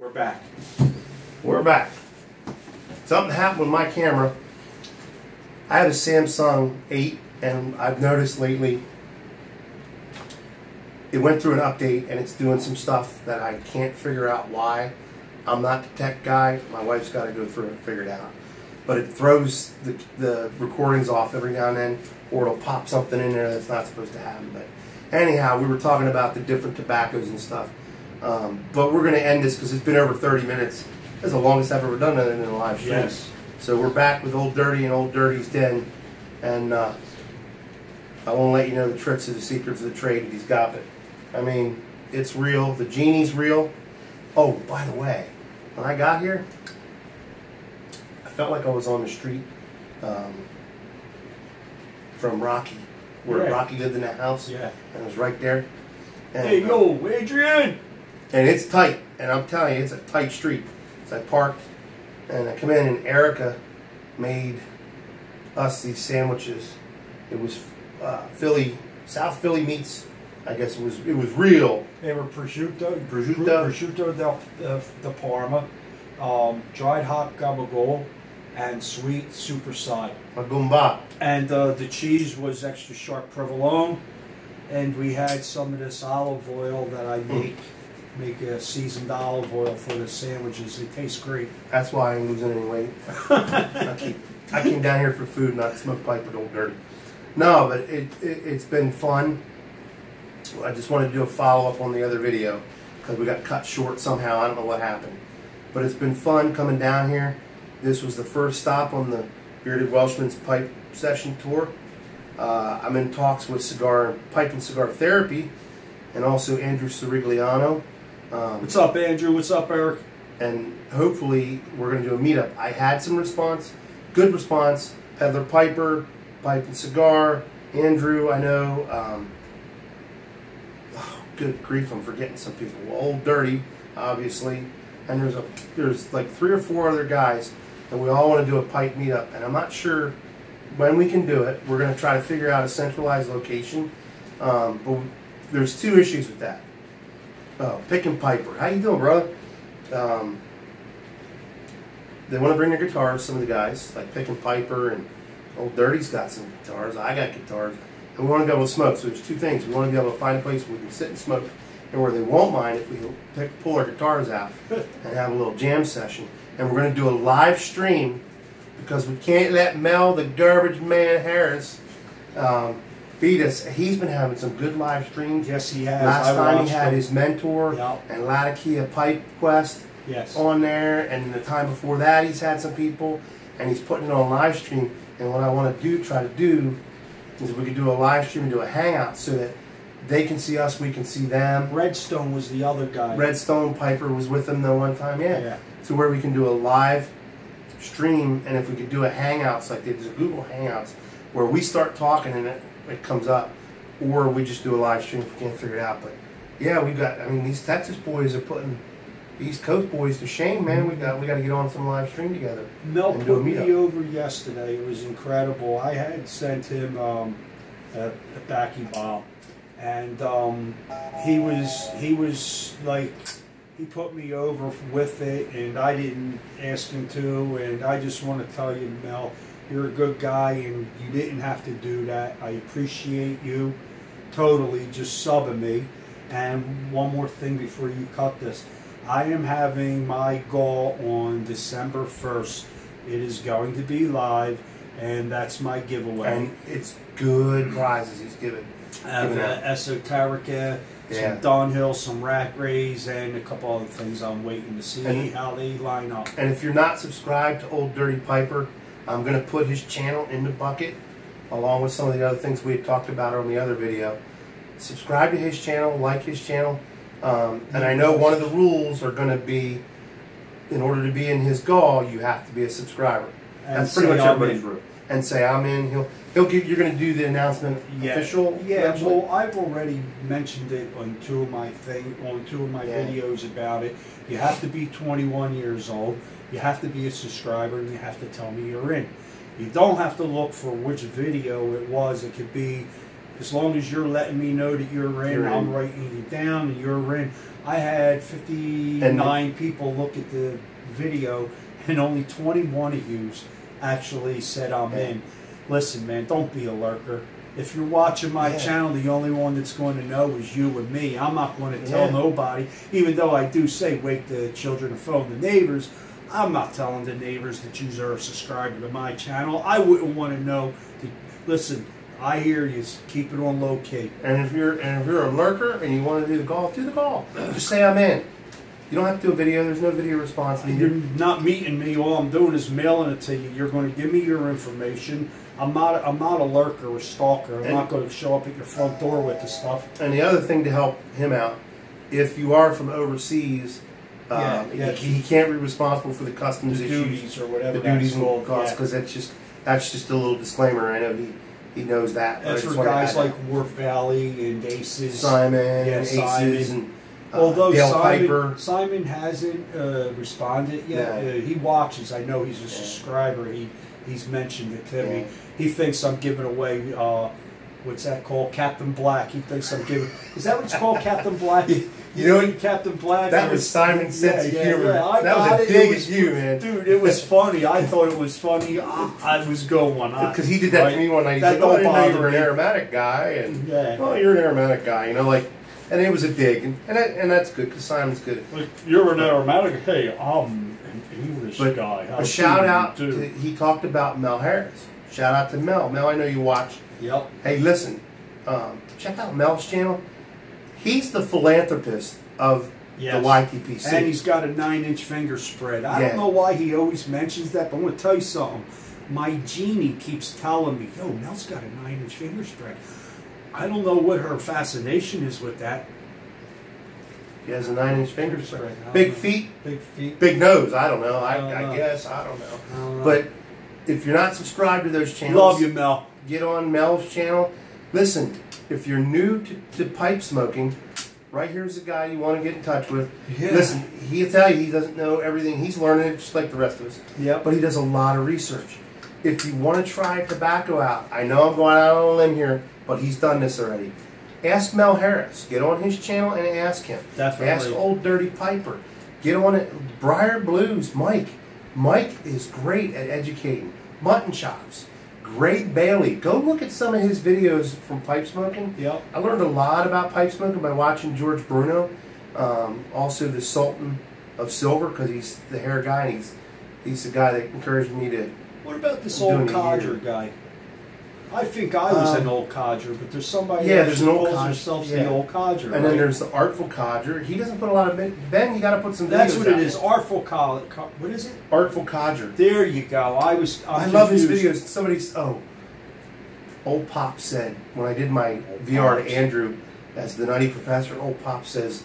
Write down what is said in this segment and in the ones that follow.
We're back. We're back. Something happened with my camera. I had a Samsung 8, and I've noticed lately it went through an update and it's doing some stuff that I can't figure out why. I'm not the tech guy. My wife's got to go through it and figure it out. But it throws the recordings off every now and then, or it'll pop something in there that's not supposed to happen. But anyhow, we were talking about the different tobaccos and stuff. But we're going to end this because it's been over 30 minutes. That's the longest I've ever done in a live stream. Yes. So we're back with Old Dirty and Old Dirty's Den. And I won't let you know the tricks of the secrets of the trade that he's got. But, I mean, it's real. The genie's real. Oh, by the way, when I got here, I felt like I was on the street from Rocky, where Rocky lived in that house. Yeah. And it was right there. And, hey, yo, Adrian! And it's tight. And I'm telling you, it's a tight street. So I parked, and I come in, and Erica made us these sandwiches. It was South Philly meats. I guess it was real. They were prosciutto del Parma, dried hot gabagool, and sweet super side. Magumba. And the cheese was extra sharp provolone, and we had some of this olive oil that I make a seasoned olive oil for the sandwiches. They taste great. That's why I ain't losing any weight. I came down here for food, not smoke pipe with Old Dirty. No, but it's been fun. I just wanted to do a follow-up on the other video because we got cut short somehow. I don't know what happened. But it's been fun coming down here. This was the first stop on the Bearded Welshman's Pipe Session Tour. I'm in talks with Pipe and Cigar Therapy, and also Andrew Sirigliano. What's up, Andrew? What's up, Eric? And hopefully we're going to do a meetup. I had some response, good response. Peddler Piper, Pipe and Cigar, Andrew, I know. Oh, good grief, I'm forgetting some people. Well, Old Dirty, obviously, and there's like 3 or 4 other guys, and we all want to do a pipe meetup. And I'm not sure when we can do it. We're going to try to figure out a centralized location, but there's 2 issues with that. Pick and Piper, how you doing, brother? They want to bring their guitars, some of the guys, like Pick and Piper, and Old Dirty's got some guitars, I got guitars, and we want to be able to smoke. So there's 2 things. We want to be able to find a place where we can sit and smoke, and where they won't mind if we pull our guitars out and have a little jam session. And we're going to do a live stream because we can't let Mel, the garbage man Harris, beat us. He's been having some good live streams. Yes, he has. Last time he had his mentor and Latakia Pipe Quest on there, and the time before that he's had some people, and he's putting it on live stream. And what I want to try to do, is we could do a live stream and do a hangout so that they can see us, we can see them. Redstone was the other guy. Redstone Piper was with them the one time, yeah. So where we can do a live stream, and if we could do a hangouts, like there's a Google Hangouts, where we start talking and it comes up, or we just do a live stream if we can't figure it out. But yeah, I mean, these Texas boys are putting East Coast boys to shame, man. We got to get on some live stream together. Mel put me over yesterday. It was incredible. I had sent him a backing bomb, and he was like, he put me over with it, and I didn't ask him to. And I just want to tell you, Mel, you're a good guy, and you didn't have to do that. I appreciate you totally just subbing me. And one more thing before you cut this. I am having my gall on December 1st. It is going to be live, and that's my giveaway. And it's good prizes he's giving. Esoterica, some Dunhill, some Rat Rays, and a couple other things I'm waiting to see how they line up. And if you're not subscribed to Old Dirty Piper, I'm going to put his channel in the bucket, along with some of the other things we had talked about on the other video. Subscribe to his channel, like his channel. And I know one of the rules are going to be, in order to be in his gall, you have to be a subscriber. That's pretty much everybody's rule. And say I'm in. He'll give. You're going to do the announcement official. Yeah. Eventually? Well, I've already mentioned it on 2 of my videos about it. You have to be 21 years old. You have to be a subscriber, and you have to tell me you're in. You don't have to look for which video it was. It could be As long as you're letting me know that you're in, I'm writing you down and you're in. I had 59 people look at the video, and only 21 of you actually said I'm in. Listen, man, don't be a lurker. If you're watching my channel, the only one that's going to know is you and me. I'm not going to tell nobody, even though I do say wake the children and phone the neighbors. I'm not telling the neighbors that you are a subscriber to my channel. I wouldn't want to know. Listen, I hear you. Keep it on low key. And if you're a lurker and you want to do the call, do the call. Just say I'm in. You don't have to do a video. There's no video response needed. You're not meeting me. All I'm doing is mailing it to you. You're going to give me your information. I'm not a lurker or stalker. I'm not going to show up at your front door with the stuff. And the other thing to help him out, if you are from overseas, he can't be responsible for the customs duties or whatever. The duties and costs, because that's just a little disclaimer. I know he knows that. That's for guys like Wharf Valley and Aces, Simon, Aces, and although Simon hasn't responded yet. He watches. I know he's a subscriber. He's mentioned it to me. He thinks I'm giving away, what's that called? Captain Black. He thinks I'm giving... Is that what it's called, Captain Black? You know what? Captain Black? That was Simon's sense of humor. That was a dig at you, man. Dude, it was funny. I thought it was funny. I was going. Because he did that to me one night. He said, I didn't know you were an aromatic guy. And, well, you're an aromatic guy. You know, like... And it was a dig. And that's good, because Simon's good. Like, you're an aromatic? Hey, I'm an English guy. A shout out to, he talked about Mel Harris. Shout out to Mel. Mel, I know you watch. Yep. Hey, listen, check out Mel's channel. He's the philanthropist of the YTPC. And he's got a 9-inch finger spread. I don't know why he always mentions that, but I'm going to tell you something. My genie keeps telling me, yo, Mel's got a 9-inch finger spread. I don't know what her fascination is with that. He has a 9-inch finger spread. Big feet. Big feet. Big nose. I don't know. I guess. I don't know. But if you're not subscribed to those channels... Love you, Mel. Get on Mel's channel. Listen, if you're new to pipe smoking, right here's a guy you want to get in touch with. Yeah. Listen, he'll tell you he doesn't know everything. He's learning it just like the rest of us. Yep. But he does a lot of research. If you want to try tobacco out, I know I'm going out on a limb here, but he's done this already. Ask Mel Harris. Get on his channel and ask him. Definitely. Ask Old Dirty Piper. Get on it. Briar Blues, Mike. Mike is great at educating. Mutton Chops. Great Bailey. Go look at some of his videos from pipe smoking. Yep. I learned a lot about pipe smoking by watching George Bruno. Also the Sultan of Silver, because he's the hair guy, and he's the guy that encouraged me to... What about this old codger guy? I think I was an old codger, but there's somebody there's an old calls codger. herself the old codger. And then there's the Artful Codger. He doesn't put a lot of... Ben, you got to put some videos That's what out. it is. Artful Codger. What is it? Artful Codger. There you go. I love his videos. Somebody's... Old Pop said, when I did my VR to Andrew as the Nutty Professor, Old Pop says,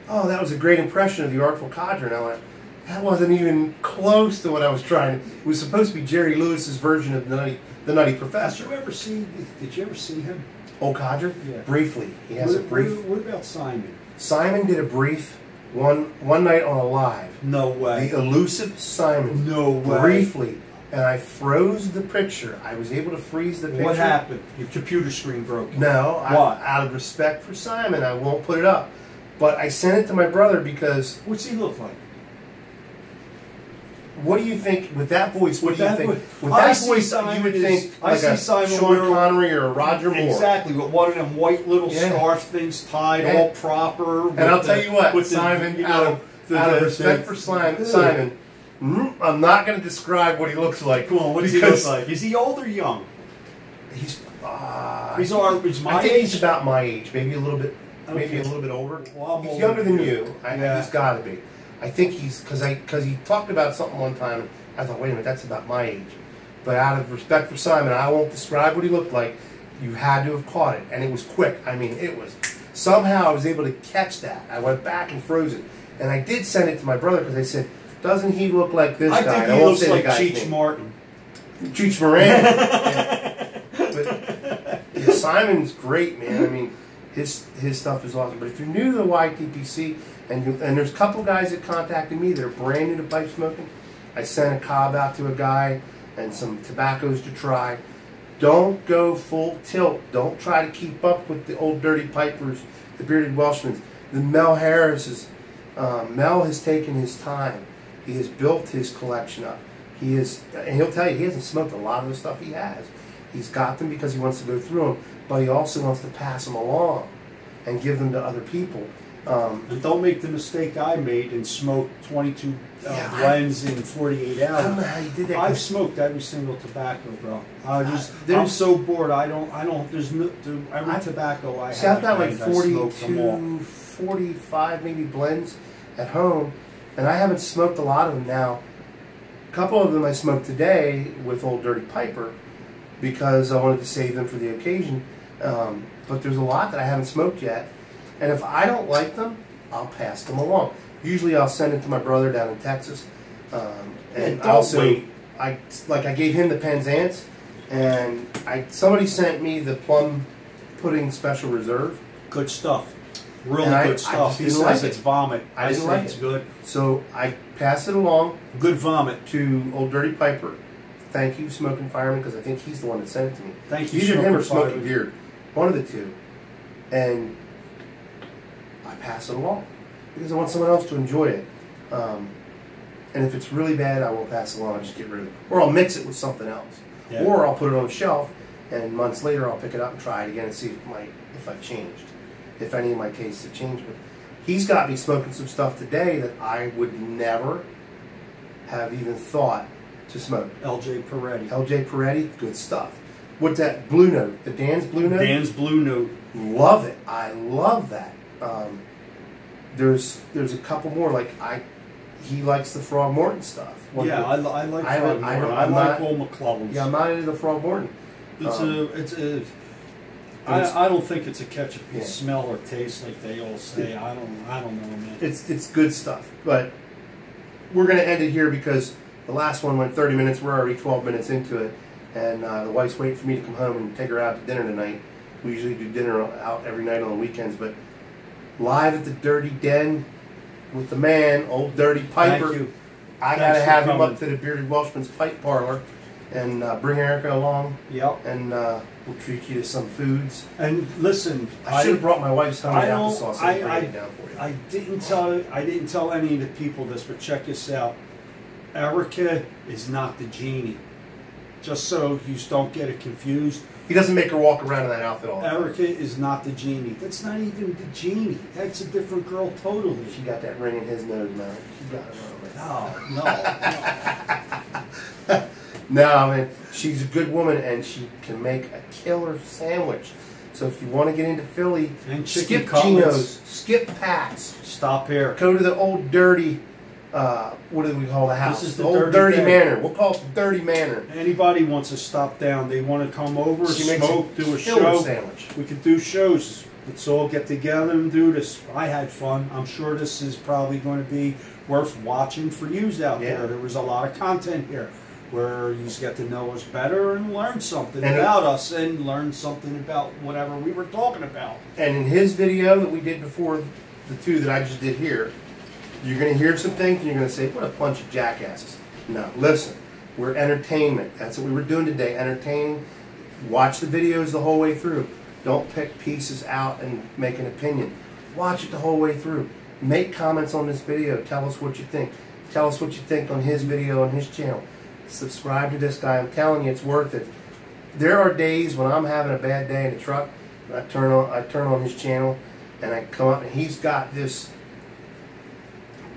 oh, that was a great impression of the Artful Codger. And I went, that wasn't even close to what I was trying to... It was supposed to be Jerry Lewis's version of the Nutty Professor. Did you ever see him? Old Codger? Yeah. Briefly. He has a brief... What about Simon? Simon did a brief one night on a live. No way. The elusive Simon. No way. Briefly. And I froze the picture. I was able to freeze the picture. What happened? Your computer screen broke. No. What? Out of respect for Simon, I won't put it up. But I sent it to my brother because... What's he look like? What do you think, with that voice, what do you think? With that voice, you would think like a Sean Connery or a Roger Moore. Exactly, with one of them white little scarf things tied all proper. And I'll tell you what, Simon, out of respect for Simon, I'm not going to describe what he looks like. Come on, what does he look like? Is he old or young? He's my age. I think he's about my age, maybe a little bit, older. Well, he's younger than you. He's got to be. I think he's because he talked about something one time. And I thought, wait a minute, that's about my age. But out of respect for Simon, I won't describe what he looked like. You had to have caught it, and it was quick. I mean, it was. Somehow I was able to catch that. I went back and froze it, and I did send it to my brother because I said, "Doesn't he look like this guy?" I think he looks like Cheech Martin. Cheech Moran. But Simon's great, man. I mean, his stuff is awesome. But if you're new to the YTPC, and there's a couple guys that contacted me that are brand new to pipe smoking, I sent a cob out to a guy and some tobaccos to try. Don't go full tilt. Don't try to keep up with the old dirty pipers, the bearded Welshmans. The Mel Harrises. Mel has taken his time. He has built his collection up. He is, and he'll tell you, he hasn't smoked a lot of the stuff he has. He's got them because he wants to go through them, but he also wants to pass them along and give them to other people. And don't make the mistake I made and smoke 22 blends in 48 hours. I don't know how you did that. I've smoked every single tobacco, bro. I'm so bored. There's every tobacco I have. See, I've got like I smoked them all. 42, 45 maybe blends at home, and I haven't smoked a lot of them now. A couple of them I smoked today with Old Dirty Piper because I wanted to save them for the occasion. But there's a lot that I haven't smoked yet. And if I don't like them, I'll pass them along. Usually I'll send it to my brother down in Texas. And I gave him the Penzance, and somebody sent me the plum pudding special reserve. Good stuff. Really good stuff. I just didn't like it's vomit. I didn't like it's it. Good. So I passed it along. Good vomit. To Old Dirty Piper. Thank you, Smoking Fireman, because I think he's the one that sent it to me. Thank you, Either him or Smoking Smoking Beard. One of the two. And I pass it along because I want someone else to enjoy it. And if it's really bad, I won't pass it along. I'll just get rid of it. Or I'll mix it with something else. Yeah. Or I'll put it on the shelf, and months later I'll pick it up and try it again and see if I've changed. If any of my tastes have changed. But he's got me smoking some stuff today that I would never have even thought to smoke. LJ Peretti. LJ Peretti, good stuff. What's that? Blue Note. The Dan's Blue Note? Dan's Blue Note. Love it. I love that. There's a couple more. He likes the Frog-Morton stuff. Yeah, I like Frog-Morton. I like Old McClellan's. Yeah, I'm not into the Frog-Morton. I don't think it's a catch smell or taste like they all say. I don't know, man. It's good stuff. But we're gonna end it here because the last one went 30 minutes. We're already 12 minutes into it, and the wife's waiting for me to come home and take her out to dinner tonight. We usually do dinner out every night on the weekends, but live at the Dirty Den with the man, Old Dirty Piper. Thank you. I got to have him up to the Bearded Welshman's Pipe Parlor and bring Erica along. Yep. And we'll treat you to some foods. And listen, I should have brought my wife's honey applesauce and bring it down for you. I didn't tell any of the people this, but check this out. Erica is not the genie. Just so you don't get it confused. He doesn't make her walk around in that outfit all the time. Erica is not the genie. That's not even the genie. That's a different girl totally. She got that ring in his nose, man. She got it No. No, man. She's a good woman, and she can make a killer sandwich. So if you want to get into Philly, and skip cutlets. Geno's, skip Pat's. Stop here. Go to the Old Dirty. What do we call the house? This is the Old Dirty Manor. We'll call it the Dirty Manor. Anybody wants to stop down, they want to come over, smoke, do a show. Sandwich. We could do shows. Let's all get together and do this. I had fun. I'm sure this is probably going to be worth watching for yous out there. There was a lot of content here where you get to know us better and learn something about us and learn something about whatever we were talking about. And in his video that we did before the two that I just did here, you're going to hear some things and you're going to say, what a bunch of jackasses. No, listen, we're entertainment. That's what we were doing today, entertaining. Watch the videos the whole way through. Don't pick pieces out and make an opinion. Watch it the whole way through. Make comments on this video. Tell us what you think. Tell us what you think on his video on his channel. Subscribe to this guy. I'm telling you, it's worth it. There are days when I'm having a bad day in the truck. I turn on his channel and I come up and he's got this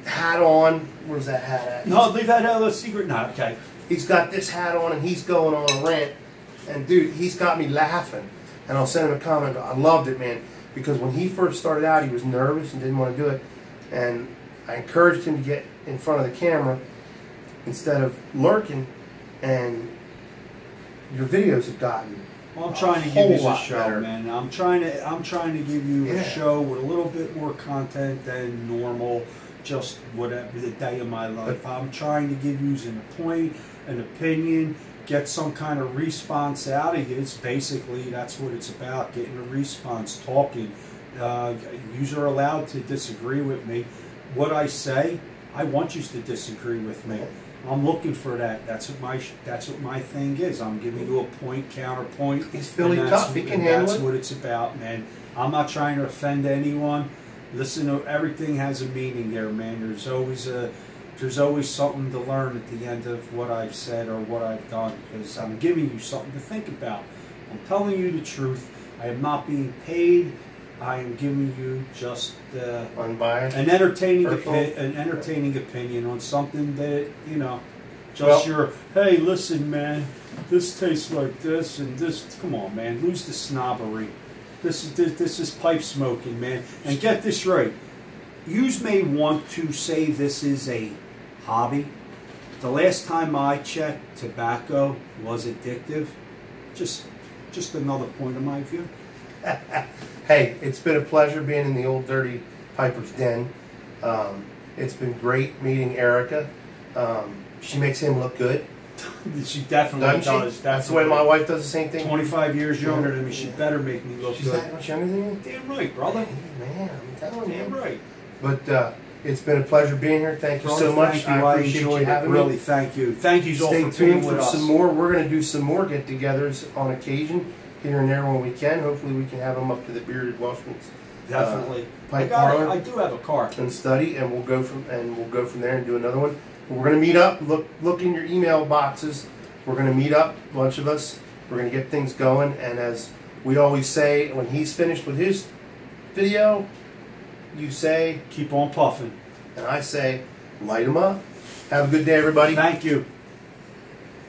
hat on. Where's that hat at? No, leave that out of the secret. No, okay. He's got this hat on and he's going on a rant. And dude, he's got me laughing. And I'll send him a comment. I loved it, man. Because when he first started out, he was nervous and didn't want to do it. And I encouraged him to get in front of the camera instead of lurking. And your videos have gotten well, I'm trying to give you a show, better. Man. I'm trying to give you a show with a little bit more content than normal. Just whatever the day of my life. I'm trying to give you an point, an opinion, get some kind of response out of you. It's basically, that's what it's about, getting a response, talking. You are allowed to disagree with me. What I say, I want you to disagree with me. I'm looking for that. That's what my thing is. I'm giving you a point, counterpoint. He's Philly and tough. He can handle That's it. what it's about, man. I'm not trying to offend anyone. Listen, everything has a meaning there, man. There's always something to learn at the end of what I've said or what I've done, because I'm giving you something to think about. I'm telling you the truth. I am not being paid. I am giving you just Unbiased, an entertaining personal. opinion on something that, you know, just your, hey, listen, man, this tastes like this and this. Come on, man, lose the snobbery. This is pipe smoking, man. And get this right. You may want to say this is a hobby. The last time I checked, tobacco was addictive. Just another point of my view. Hey, it's been a pleasure being in the old dirty Piper's Den. It's been great meeting Erica. She makes him look good. She definitely does. That's the way my wife does the same thing. 25 years younger than me. She better make me look She's good. that much younger than you? Damn right, brother. Hey, man, I'm telling you. Damn right. But it's been a pleasure being here. Thank you so much. Thank you. I appreciate you having me. Really, thank you. Thank you all Stay for being tuned with for us. some more. We're going to do some more get-togethers on occasion, here and there when we can. Hopefully we can have them up to the Bearded Welshman's Definitely. pipe parlor I do have a car. and study, and we'll go from there and do another one. But we're going to meet up. Look in your email boxes. We're going to meet up, a bunch of us. We're going to get things going, and as we always say, when he's finished with his video, you say, Keep on puffing. and I say, light him up. Have a good day, everybody. Thank you.